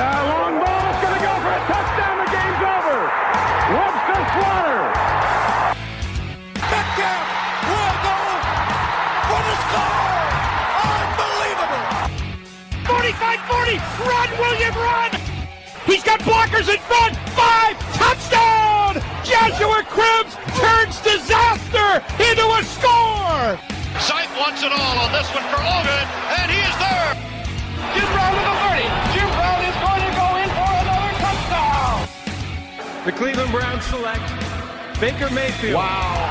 long ball is going to go for a touchdown. The game's over. Webster Slaughter. Metcalf will go for the score. Unbelievable. 45-40. Run, William, run. He's got blockers in front. 5. Touchdown. Joshua Cribbs turns disaster into a score. Sight wants it all on this one for Logan, and he is there. Jim Brown to the 30. Jim Brown is going to go in for another touchdown. The Cleveland Browns select Baker Mayfield. Wow.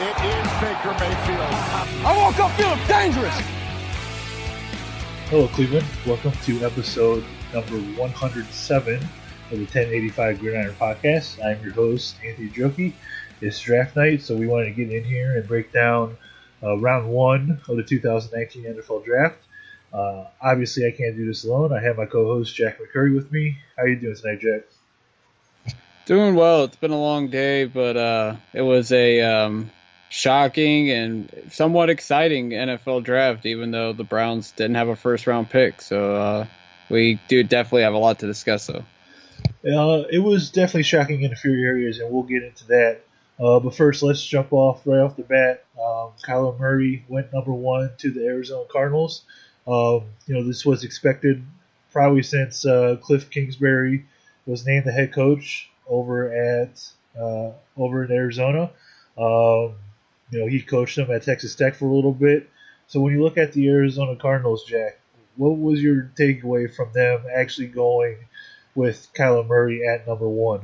It is Baker Mayfield. I woke up feeling dangerous. Hello, Cleveland. Welcome to episode number 107 of the 1085 Gridiron Podcast. I'm your host, Anthony Joki. It's draft night, so we wanted to get in here and break down round one of the 2019 NFL Draft. Obviously, I can't do this alone. I have my co-host, Jack McCurry, with me. How are you doing tonight, Jack? Doing well. It's been a long day, but it was a shocking and somewhat exciting NFL draft, even though the Browns didn't have a first-round pick. So we do definitely have a lot to discuss, though. It was definitely shocking in a few areas, and we'll get into that. But first, let's jump right off the bat. Kyler Murray went number one to the Arizona Cardinals. This was expected probably since Cliff Kingsbury was named the head coach over in Arizona. He coached them at Texas Tech for a little bit. So when you look at the Arizona Cardinals, Jack, what was your takeaway from them actually going with Kyler Murray at number one?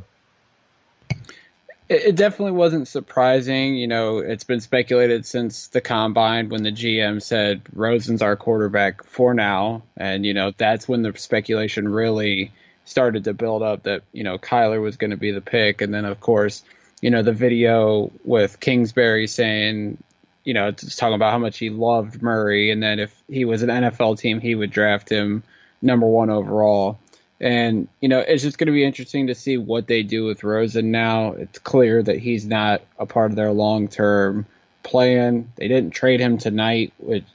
It definitely wasn't surprising. It's been speculated since the combine when the GM said Rosen's our quarterback for now. And, that's when the speculation really started to build up that, Kyler was going to be the pick. And then, of course, the video with Kingsbury saying, just talking about how much he loved Murray. And then if he was an NFL team, he would draft him number one overall. And, it's just going to be interesting to see what they do with Rosen now. It's clear that he's not a part of their long-term plan. They didn't trade him tonight, which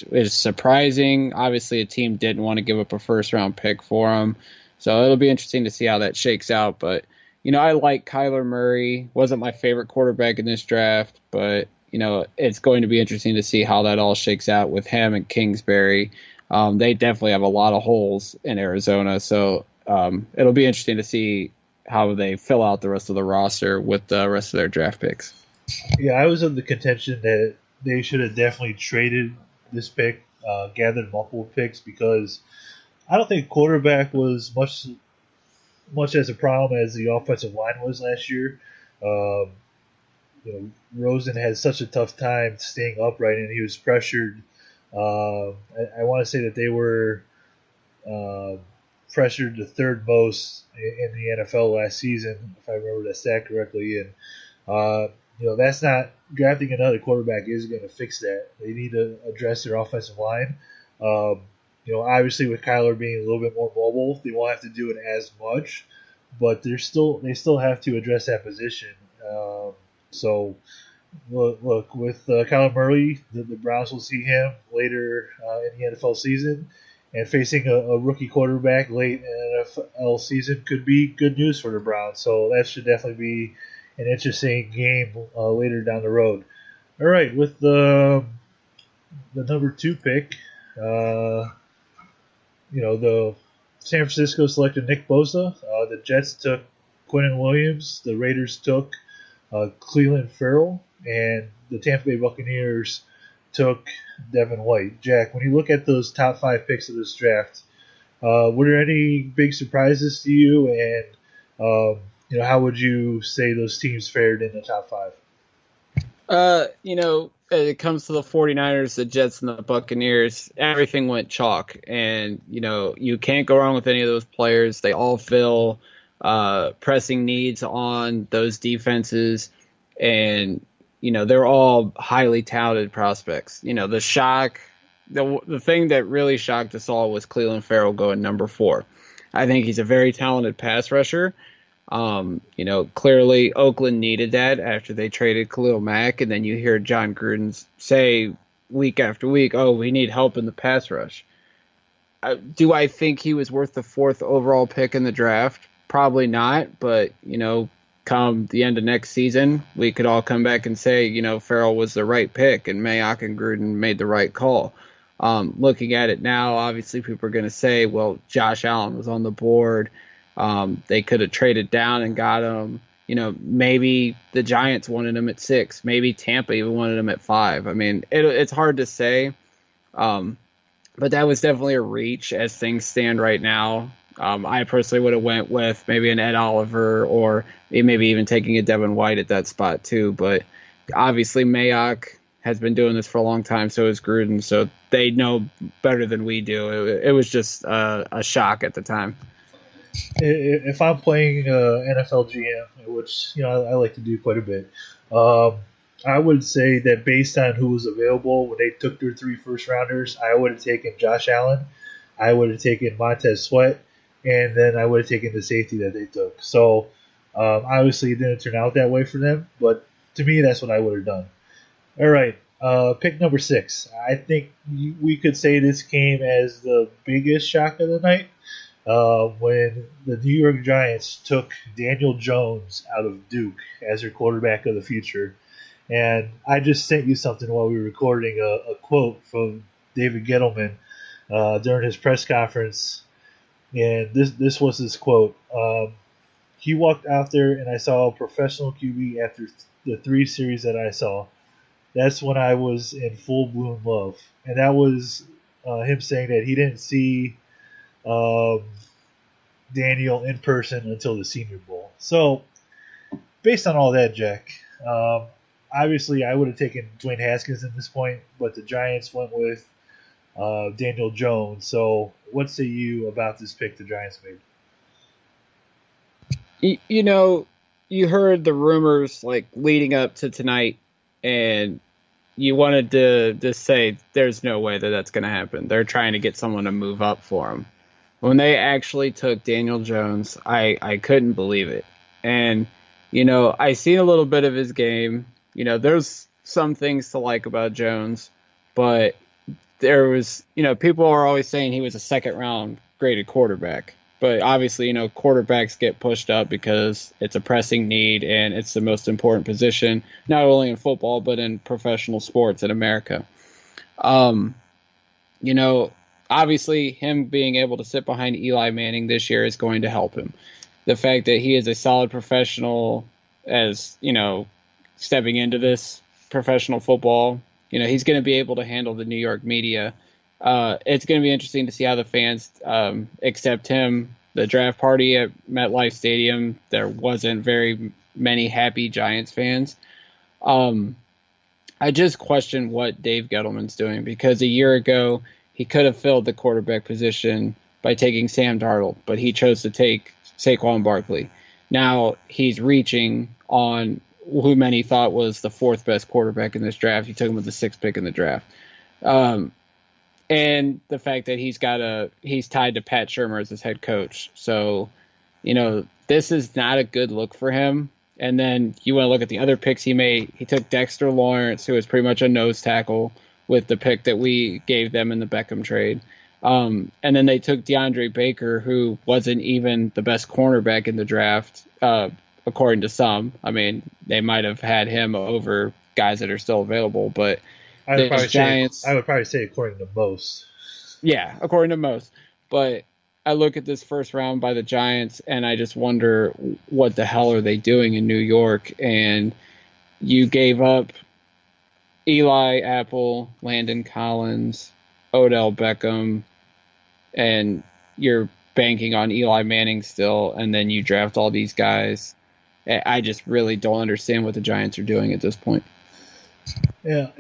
is surprising. Obviously, a team didn't want to give up a first-round pick for him. So it'll be interesting to see how that shakes out. But, I like Kyler Murray. Wasn't my favorite quarterback in this draft, but, it's going to be interesting to see how that all shakes out with him and Kingsbury. They definitely have a lot of holes in Arizona, so it'll be interesting to see how they fill out the rest of the roster with the rest of their draft picks. Yeah, I was of the contention that they should have definitely traded this pick, gathered multiple picks, because I don't think quarterback was much as a problem as the offensive line was last year. Rosen had such a tough time staying upright, and he was pressured. I want to say that they were pressured the third most in the NFL last season, if I remember that stat correctly. And that's not drafting another quarterback isn't going to fix that. They need to address their offensive line. Obviously with Kyler being a little bit more mobile, they won't have to do it as much, but they still have to address that position. Look, with Kyler Murray, the Browns will see him later in the NFL season, and facing a rookie quarterback late in the NFL season could be good news for the Browns. So that should definitely be an interesting game later down the road. All right, with the number 2 pick, the San Francisco selected Nick Bosa. The Jets took Quinnen Williams. The Raiders took Cleveland Farrell. And the Tampa Bay Buccaneers took Devin White. Jack, when you look at those top 5 picks of this draft, were there any big surprises to you? And, how would you say those teams fared in the top 5? It comes to the 49ers, the Jets, and the Buccaneers, everything went chalk. And, you can't go wrong with any of those players. They all fill pressing needs on those defenses. And, they're all highly touted prospects. The thing that really shocked us all was Cleveland Farrell going number 4. I think he's a very talented pass rusher. Clearly Oakland needed that after they traded Khalil Mack, and then you hear John Gruden say week after week, oh, we need help in the pass rush. Do I think he was worth the 4th overall pick in the draft? Probably not, but, come the end of next season, we could all come back and say, Farrell was the right pick and Mayock and Gruden made the right call. Looking at it now, obviously people are going to say, well, Josh Allen was on the board. They could have traded down and got him. Maybe the Giants wanted him at 6. Maybe Tampa even wanted him at 5. I mean, it's hard to say. But that was definitely a reach as things stand right now. I personally would have went with maybe an Ed Oliver or maybe even taking a Devin White at that spot too. But obviously Mayock has been doing this for a long time. So is Gruden. So they know better than we do. It was just a shock at the time. If I'm playing NFL GM, which I like to do quite a bit, I would say that based on who was available when they took their 3 first-rounders, I would have taken Josh Allen, I would have taken Montez Sweat, and then I would have taken the safety that they took. So obviously it didn't turn out that way for them, but to me that's what I would have done. All right, pick number 6. I think we could say this came as the biggest shock of the night. When the New York Giants took Daniel Jones out of Duke as their quarterback of the future. And I just sent you something while we were recording, a quote from David Gettleman during his press conference. And this was his quote. He walked out there and I saw a professional QB after the 3 series that I saw. That's when I was in full bloom love. And that was him saying that he didn't see Daniel in person until the Senior Bowl. So, based on all that, Jack, obviously I would have taken Dwayne Haskins at this point, but the Giants went with Daniel Jones. So, what say you about this pick the Giants made? You heard the rumors leading up to tonight, and you wanted to just say there's no way that that's going to happen. They're trying to get someone to move up for him. When they actually took Daniel Jones, I couldn't believe it. And, I seen a little bit of his game. There's some things to like about Jones, but there was, people are always saying he was a 2nd-round graded quarterback. But obviously, quarterbacks get pushed up because it's a pressing need and it's the most important position, not only in football, but in professional sports in America. Obviously, him being able to sit behind Eli Manning this year is going to help him. The fact that he is a solid professional as, stepping into this professional football, he's going to be able to handle the New York media. It's going to be interesting to see how the fans accept him. The draft party at MetLife Stadium, there wasn't very many happy Giants fans. I just question what Dave Gettleman's doing because a year ago, he could have filled the quarterback position by taking Sam Darnold, but he chose to take Saquon Barkley. Now he's reaching on who many thought was the 4th best quarterback in this draft. He took him with the 6th pick in the draft. And the fact that he's tied to Pat Shurmur as his head coach. So, this is not a good look for him. And then you want to look at the other picks he made. He took Dexter Lawrence, who was pretty much a nose tackle, with the pick that we gave them in the Beckham trade. And then they took DeAndre Baker, who wasn't even the best cornerback in the draft, according to some. I mean, they might have had him over guys that are still available, but I would probably say according to most. Yeah, according to most. But I look at this first round by the Giants, and I just wonder what the hell are they doing in New York? And you gave up Eli Apple, Landon Collins, Odell Beckham, and you're banking on Eli Manning still, and then you draft all these guys. I just really don't understand what the Giants are doing at this point. Yeah.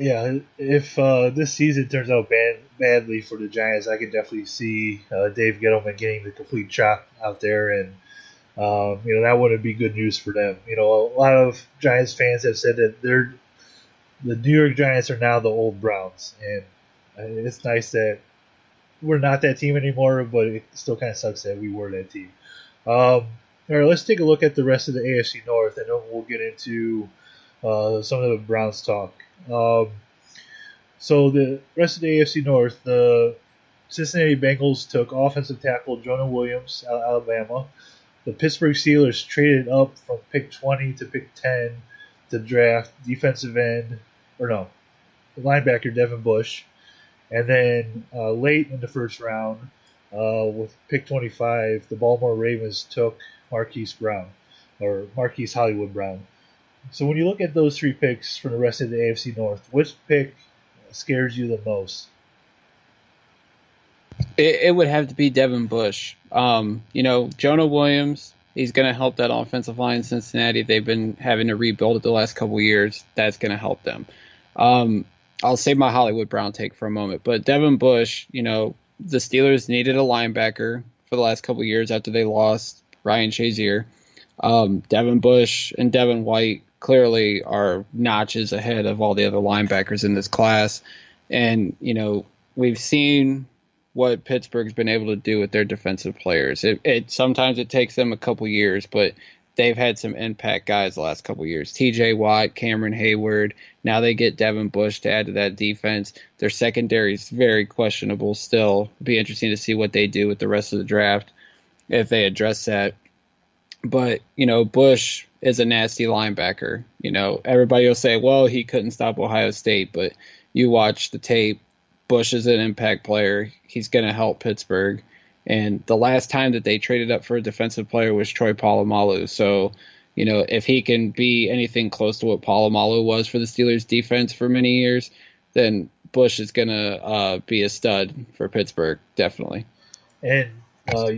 If this season turns out badly for the Giants, I can definitely see Dave Gettleman getting the complete chop out there, and that wouldn't be good news for them. A lot of Giants fans have said that the New York Giants are now the old Browns, and it's nice that we're not that team anymore, but it still kind of sucks that we were that team. All right, let's take a look at the rest of the AFC North, and then we'll get into some of the Browns talk. So the rest of the AFC North, the Cincinnati Bengals took offensive tackle Jonah Williams out of Alabama. The Pittsburgh Steelers traded up from pick 20 to pick 10 to draft linebacker Devin Bush. And then late in the first round, with pick 25, the Baltimore Ravens took Marquise Hollywood Brown. So when you look at those three picks for the rest of the AFC North, which pick scares you the most? It would have to be Devin Bush. Jonah Williams, he's going to help that offensive line in Cincinnati. They've been having to rebuild it the last couple of years. That's going to help them. I'll save my Hollywood Brown take for a moment. But Devin Bush, the Steelers needed a linebacker for the last couple of years after they lost Ryan Shazier. Devin Bush and Devin White clearly are notches ahead of all the other linebackers in this class. And, we've seen what Pittsburgh's been able to do with their defensive players. Sometimes it takes them a couple years, but they've had some impact guys the last couple years. TJ Watt, Cameron Hayward. Now they get Devin Bush to add to that defense. Their secondary is very questionable still. It'll be interesting to see what they do with the rest of the draft if they address that. But, Bush is a nasty linebacker. Everybody will say, well, he couldn't stop Ohio State, but you watch the tape. Bush is an impact player. He's going to help Pittsburgh. And the last time that they traded up for a defensive player was Troy Polamalu. So, if he can be anything close to what Polamalu was for the Steelers defense for many years, then Bush is going to be a stud for Pittsburgh, definitely. And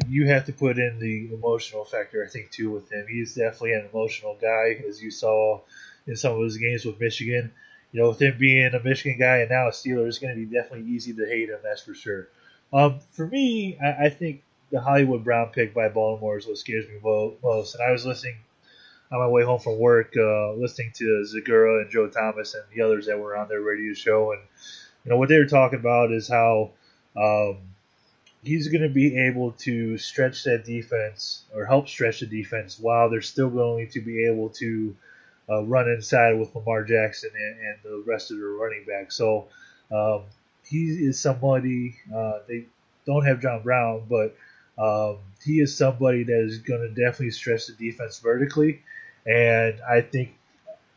you have to put in the emotional factor, I think, too, with him. He's definitely an emotional guy, as you saw in some of his games with Michigan. With him being a Michigan guy and now a Steeler, it's going to be definitely easy to hate him, that's for sure. For me, I think the Hollywood Brown pick by Baltimore is what scares me most. And I was listening on my way home from work, listening to Zagura and Joe Thomas and the others that were on their radio show. And, what they were talking about is how he's going to be able to stretch that defense or help stretch the defense while they're still going to be able to run inside with Lamar Jackson and the rest of the running backs. So he is somebody, they don't have John Brown, but he is somebody that is going to definitely stretch the defense vertically. And I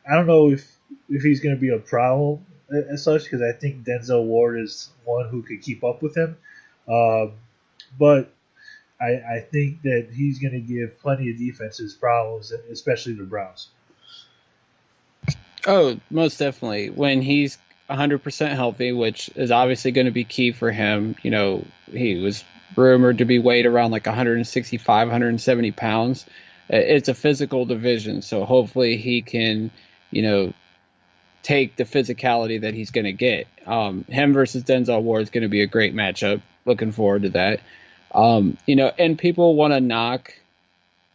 don't know if he's going to be a problem as such, because I think Denzel Ward is one who could keep up with him. But I think that he's going to give plenty of defenses problems, especially the Browns. Oh, most definitely. When he's 100% healthy, which is obviously going to be key for him. He was rumored to be weighed around like 165, 170 pounds. It's a physical division, so hopefully he can, take the physicality that he's going to get. Him versus Denzel Ward is going to be a great matchup. Looking forward to that. And people want to knock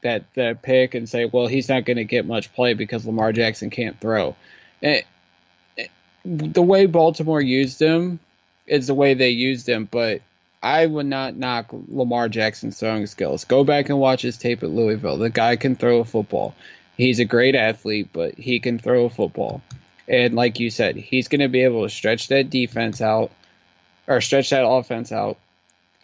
that pick and say, well, he's not going to get much play because Lamar Jackson can't throw. The way Baltimore used him is the way they used him, but I would not knock Lamar Jackson's throwing skills. Go back and watch his tape at Louisville. The guy can throw a football. He's a great athlete, but he can throw a football. And like you said, he's going to be able to stretch that defense out, or stretch that offense out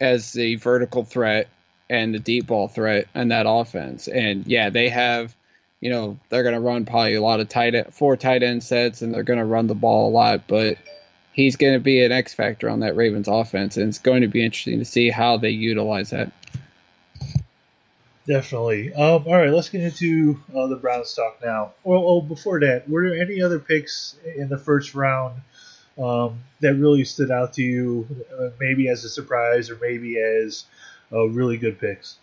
as the vertical threat and the deep ball threat in that offense. And yeah, they have, they're going to run probably a lot of 4 tight end sets, and they're going to run the ball a lot, but he's going to be an X factor on that Ravens offense, and it's going to be interesting to see how they utilize that. Definitely. All right, let's get into the Browns talk now. Well, before that, were there any other picks in the first round that really stood out to you, maybe as a surprise or maybe as really good picks?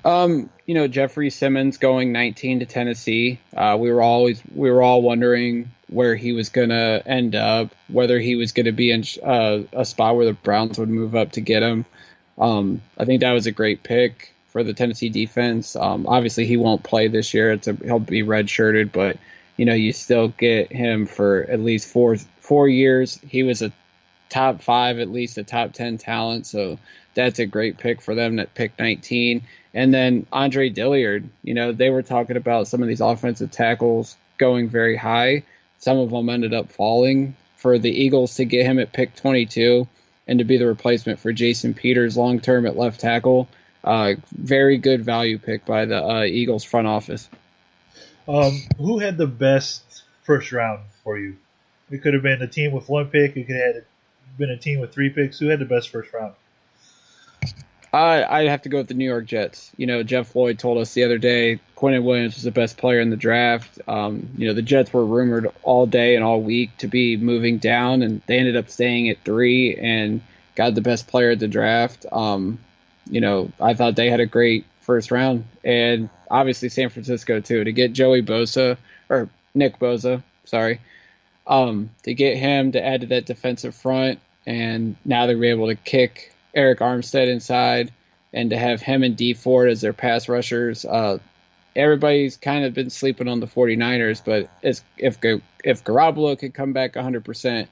Jeffrey Simmons going 19 to Tennessee. We were all wondering where he was going to end up, whether he was going to be in a spot where the Browns would move up to get him. I think that was a great pick for the Tennessee defense. Obviously, he won't play this year. He'll be redshirted, but you still get him for at least four years. He was a top 5, at least a top 10 talent. So that's a great pick for them at pick 19. And then Andre Dillard, they were talking about some of these offensive tackles going very high. Some of them ended up falling for the Eagles to get him at pick 22. and to be the replacement for Jason Peters long-term at left tackle. Very good value pick by the Eagles front office. Who had the best first round for you? It could have been a team with 1 pick. It could have been a team with 3 picks. Who had the best first round? I'd have to go with the New York Jets. Jeff Floyd told us the other day Quentin Williams was the best player in the draft. The Jets were rumored all day and all week to be moving down, and they ended up staying at 3 and got the best player at the draft. I thought they had a great first round, and obviously San Francisco too, to get Nick Bosa, to get him to add to that defensive front, and now they're able to kick Eric Armstead inside, and to have him and D Ford as their pass rushers. Everybody's kind of been sleeping on the 49ers, but if Garoppolo could come back 100%,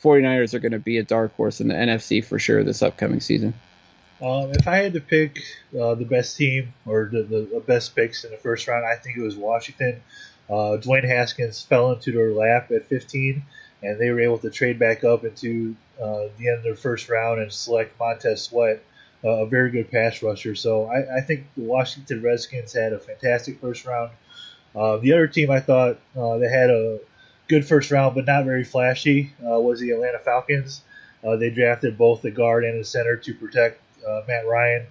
49ers are going to be a dark horse in the NFC for sure this upcoming season. If I had to pick the best team or the best picks in the first round, I think it was Washington. Dwayne Haskins fell into their lap at 15, and they were able to trade back up into the end of their first round and select Montez Sweat, a very good pass rusher. So I think the Washington Redskins had a fantastic first round. The other team I thought that had a good first round but not very flashy was the Atlanta Falcons. They drafted both the guard and the center to protect Matt Ryan.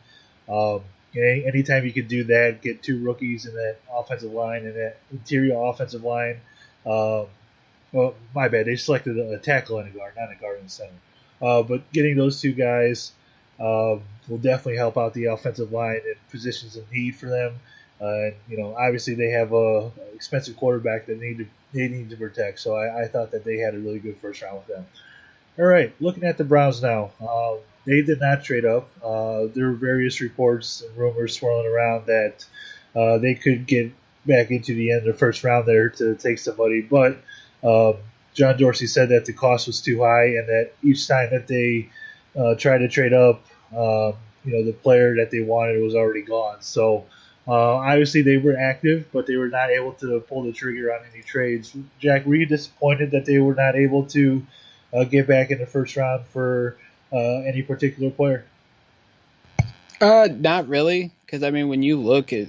Anytime you could do that, get 2 rookies in that offensive line and that interior offensive line. Well, my bad. They selected a tackle and a guard, not a guard and a center. But getting those 2 guys will definitely help out the offensive line in positions of need for them. Obviously they have a expensive quarterback that they need to protect. So I thought that they had a really good first round with them. All right, looking at the Browns now. They did not trade up. There were various reports and rumors swirling around that they could get back into the end of the first round there to take somebody. But John Dorsey said that the cost was too high and that each time that they tried to trade up, the player that they wanted was already gone. So obviously they were active, but they were not able to pull the trigger on any trades. Jack, were you disappointed that they were not able to get back in the first round for any particular player? Not really, because when you look at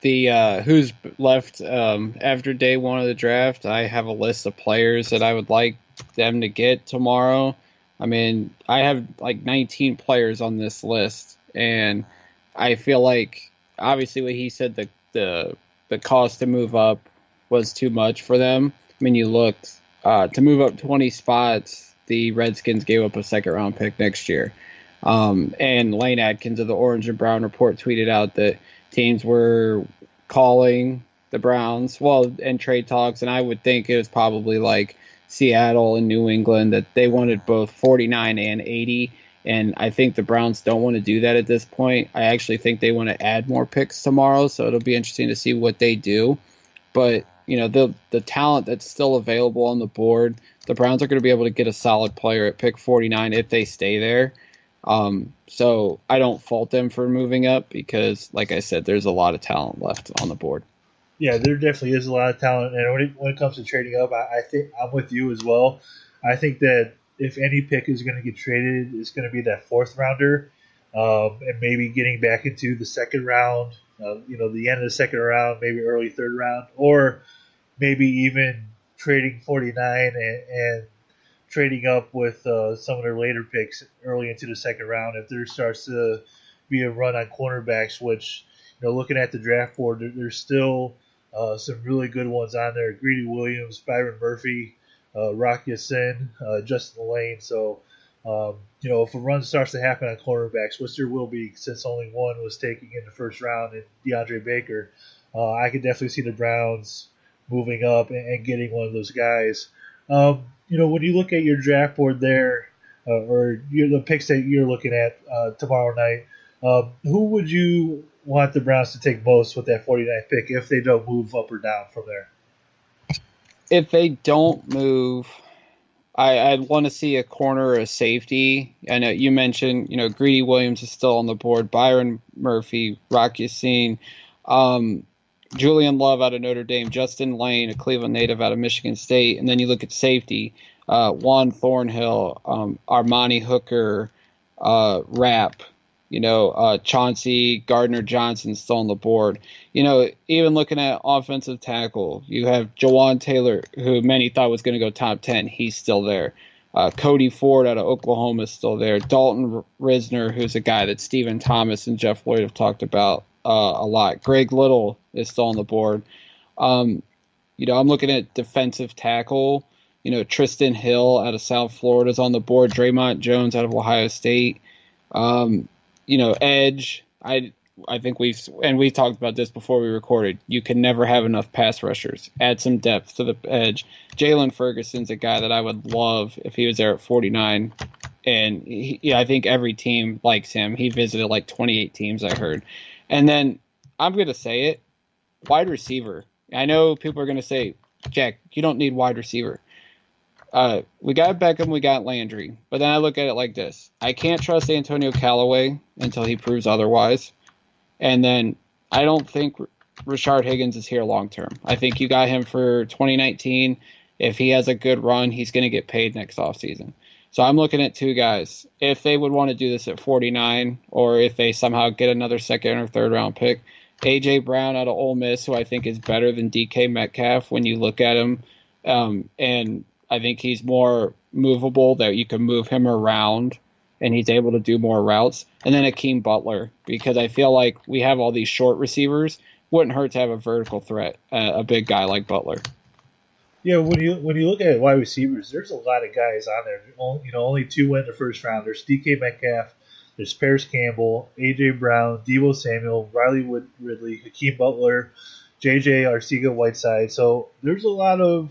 the who's left after day 1 of the draft, I have a list of players that I would like them to get tomorrow. I have like 19 players on this list, and I feel like obviously what he said, the cost to move up was too much for them. You looked to move up 20 spots. The Redskins gave up a 2nd-round pick next year. And Lane Atkins of the Orange and Brown Report tweeted out that teams were calling the Browns, in trade talks, and I would think it was probably like Seattle and New England, that they wanted both 49 and 80, and I think the Browns don't want to do that at this point. I actually think they want to add more picks tomorrow, so it'll be interesting to see what they do. But the talent that's still available on the board, the Browns are going to be able to get a solid player at pick 49 if they stay there. So I don't fault them for moving up because, like I said, there's a lot of talent left on the board. Yeah, there definitely is a lot of talent. And when it comes to trading up, I think I'm with you as well. I think that if any pick is going to get traded, it's going to be that 4th rounder, and maybe getting back into the 2nd round, the end of the 2nd round, maybe early 3rd round, or maybe even trading 49 and trading up with some of their later picks early into the 2nd round if there starts to be a run on cornerbacks, which, looking at the draft board, there's still some really good ones on there. Greedy Williams, Byron Murphy, Rock Ya-Sin, Justin Lane. So, if a run starts to happen on cornerbacks, which there will be since only one was taken in the 1st round, and DeAndre Baker, I could definitely see the Browns moving up and getting one of those guys. When you look at your draft board there, or the picks that you're looking at tomorrow night, who would you want the Browns to take most with that 49th pick if they don't move up or down from there? If they don't move, I'd want to see a corner or a safety. I know you mentioned, Greedy Williams is still on the board, Byron Murphy, Rock Ya-Sin, Julian Love out of Notre Dame, Justin Lane, a Cleveland native out of Michigan State, and then you look at safety. Juan Thornhill, Armani Hooker, Rapp, Chauncey Gardner-Johnson still on the board. Even looking at offensive tackle, you have Jawan Taylor, who many thought was going to go top 10. He's still there. Cody Ford out of Oklahoma is still there. Dalton Risner, who's a guy that Stephen Thomas and Jeff Lloyd have talked about a lot. Greg Little is still on the board. I'm looking at defensive tackle. Tristan Hill out of South Florida is on the board. Draymond Jones out of Ohio State. Edge. I think we talked about this before we recorded. You can never have enough pass rushers. Add some depth to the edge. Jalen Ferguson's a guy that I would love if he was there at 49. And I think every team likes him. He visited like 28 teams, I heard. And then I'm going to say it, wide receiver. I know people are going to say, Jack, you don't need wide receiver. We got Beckham, we got Landry. But then I look at it like this. I can't trust Antonio Callaway until he proves otherwise. And then I don't think Rashard Higgins is here long term. I think you got him for 2019. If he has a good run, he's going to get paid next offseason. So I'm looking at two guys. If they would want to do this at 49, or if they somehow get another second or third round pick, A.J. Brown out of Ole Miss, who I think is better than DK Metcalf when you look at him. And I think he's more movable, that you can move him around and he's able to do more routes. And then Akeem Butler, because I feel like we have all these short receivers. Wouldn't hurt to have a vertical threat, a big guy like Butler. Yeah, when you look at wide receivers, there's a lot of guys on there. Only two went in the first round. There's DK Metcalf, there's Paris Campbell, A.J. Brown, Deebo Samuel, Riley Ridley, Hakeem Butler, J.J. Arcega-Whiteside. So there's a lot of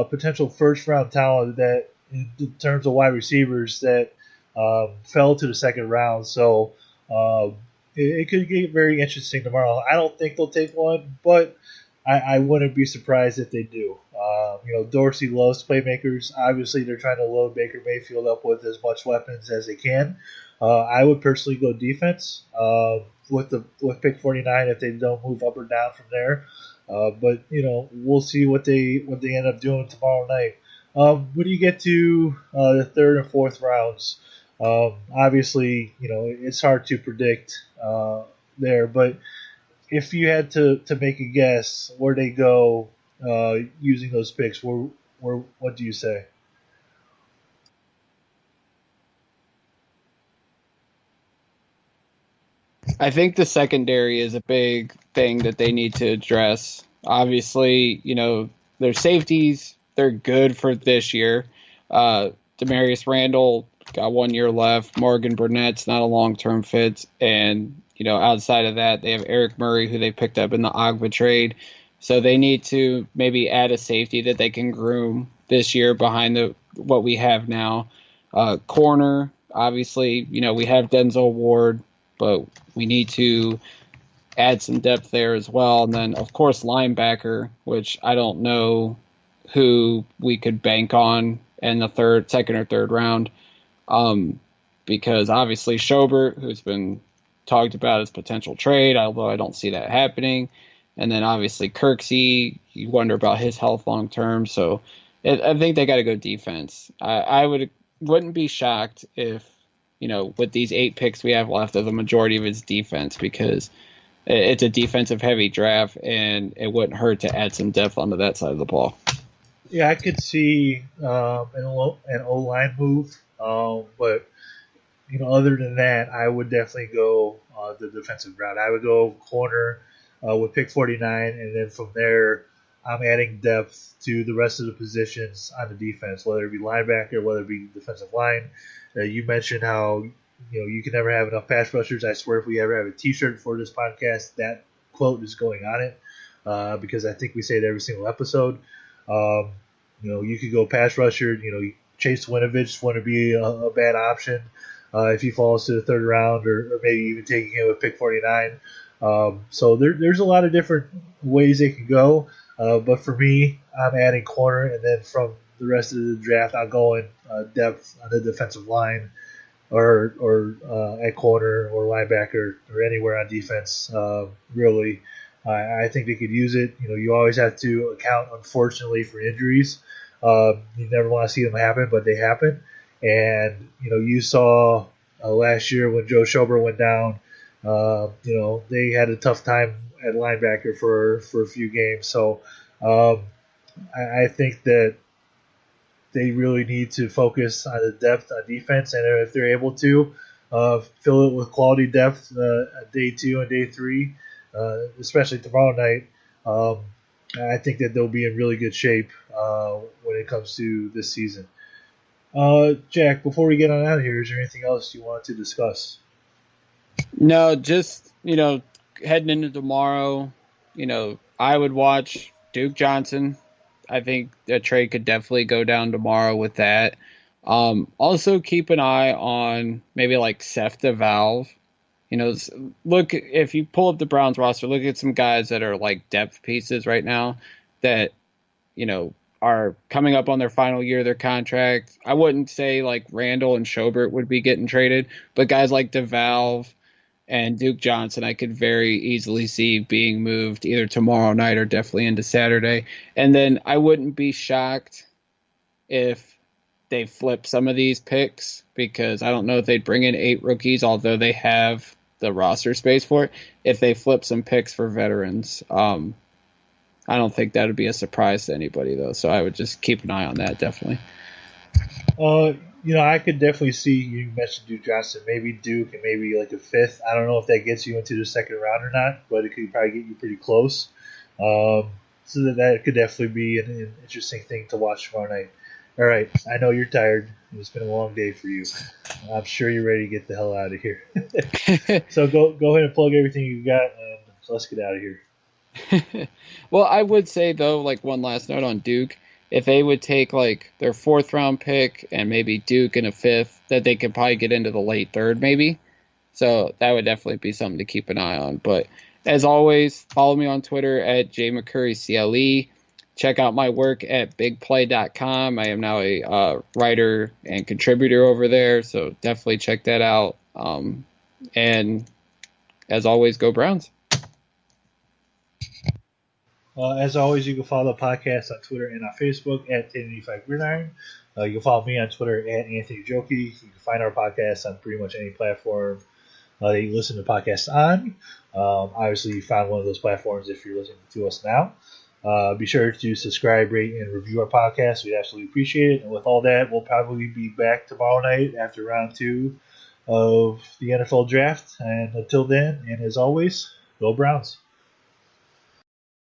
potential first-round talent that, in terms of wide receivers, that fell to the second round. So it could get very interesting tomorrow. I don't think they'll take one, but I wouldn't be surprised if they do. Dorsey loves playmakers. Obviously, they're trying to load Baker Mayfield up with as much weapons as they can. I would personally go defense with pick 49 if they don't move up or down from there. But we'll see what they end up doing tomorrow night. When you get to the third and fourth rounds, obviously it's hard to predict there. But if you had to make a guess where they go using those picks, what do you say? I think the secondary is a big thing that they need to address. Obviously, their safeties, they're good for this year. Demarius Randall got 1 year left. Morgan Burnett's not a long-term fit. And, outside of that, they have Eric Murray, who they picked up in the Agba trade. So they need to maybe add a safety that they can groom this year behind what we have now. Corner, obviously, we have Denzel Ward, but we need to add some depth there as well. And then, of course, linebacker, which I don't know who we could bank on in the second or third round, because obviously Schobert, who's been talked about as potential trade, although I don't see that happening. And then obviously Kirksey, you wonder about his health long term. So I think they got to go defense. I wouldn't be shocked if, with these 8 picks we have left, the majority of it's defense, because it's a defensive heavy draft and it wouldn't hurt to add some depth onto that side of the ball. Yeah, I could see an O-line move, but other than that, I would definitely go the defensive route. I would go corner with pick 49, and then from there, I'm adding depth to the rest of the positions on the defense, whether it be linebacker, whether it be defensive line. You mentioned how you can never have enough pass rushers. I swear, if we ever have a T-shirt for this podcast, that quote is going on it, because I think we say it every single episode. You could go pass rusher. Chase Winovich wouldn't be a bad option if he falls to the third round, or maybe even taking him with pick 49. So there's a lot of different ways they can go. But for me, I'm adding corner, and then from the rest of the draft, I'll go in depth on the defensive line, or at corner or linebacker or anywhere on defense. Really, I think they could use it. You always have to account, unfortunately, for injuries. You never want to see them happen, but they happen. And, you saw last year when Joe Schobert went down, they had a tough time at linebacker for a few games. So I think that they really need to focus on the depth on defense, and if they're able to fill it with quality depth day 2 and day 3, especially tomorrow night, I think that they'll be in really good shape when it comes to this season. Jack, before we get on out of here, is there anything else you want to discuss? No, just, heading into tomorrow, I would watch Duke Johnson. I think a trade could definitely go down tomorrow with that. Also keep an eye on maybe like Seth DeValve. Look, if you pull up the Browns roster, look at some guys that are like depth pieces right now that, are coming up on their final year of their contract. I wouldn't say like Randall and Schobert would be getting traded, but guys like DeValve and Duke Johnson, I could very easily see being moved either tomorrow night or definitely into Saturday. And then I wouldn't be shocked if they flip some of these picks, because I don't know if they'd bring in 8 rookies, although they have the roster space for it, if they flip some picks for veterans. I don't think that would be a surprise to anybody, though, so I would just keep an eye on that, definitely. I could definitely see, you mentioned Duke Johnson, maybe Duke and maybe like a 5th. I don't know if that gets you into the second round or not, but it could probably get you pretty close. So that could definitely be an interesting thing to watch tomorrow night. All right, I know you're tired. It's been a long day for you. I'm sure you're ready to get the hell out of here. So go ahead and plug everything you got, and let's get out of here. Well, I would say, though, like one last note on Duke, if they would take like their 4th round pick and maybe Duke in a 5th, that they could probably get into the late 3rd maybe. So that would definitely be something to keep an eye on. But as always, follow me on Twitter at jmccurrycle. Check out my work at bigplay.com. I am now a writer and contributor over there, so definitely check that out. And as always, go Browns. As always, you can follow the podcast on Twitter and on Facebook at 1085 Gridiron. You can follow me on Twitter at Anthony Joki. You can find our podcast on pretty much any platform that you listen to podcasts on. Obviously, you found one of those platforms if you're listening to us now. Be sure to subscribe, rate, and review our podcast. We'd absolutely appreciate it. And with all that, we'll probably be back tomorrow night after round 2 of the NFL draft. And until then, and as always, go Browns.